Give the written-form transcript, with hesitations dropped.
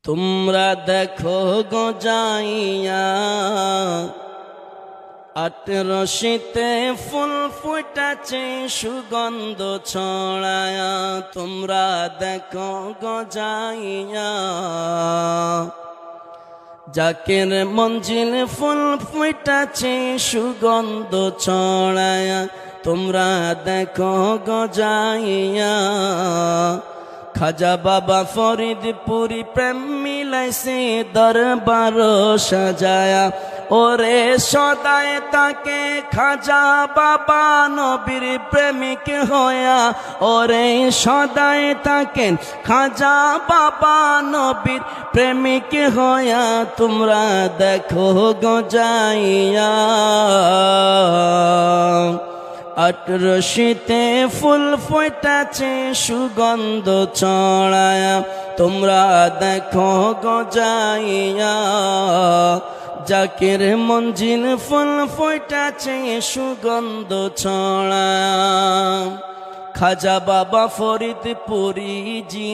তোমরা দেখো গো যাইয়া আটরশিতে ফুল ফুটাছে সুগন্ধ ছড়ায়া। তোমরা দেখো গো যাইয়া জাকের মঞ্জিল ফুল ফুটাছে সুগন্ধ ছড়ায়া। তোমরা দেখো গো যাইয়া খাজা বাবা ফরিদপুরি প্রেম মিলাইছে দরবার সাজায়া। ওরে সদায় তাকে খাজা বাবা নবীর প্রেমিক হইয়া। ওরে সদায় তাকে খাজা বাবা নবীর প্রেমিক হইয়া। তোমরা দেখো গো যাইয়া আটরশিতে ফুল ফুটাছে সুগন্ধ ছড়ায়া। তোমরা দেখো গো যাইয়া জাকের মঞ্জিল ফুল ফুটাছে সুগন্ধ ছড়ায়া। খাজা বাবা ফরিদপুরি জি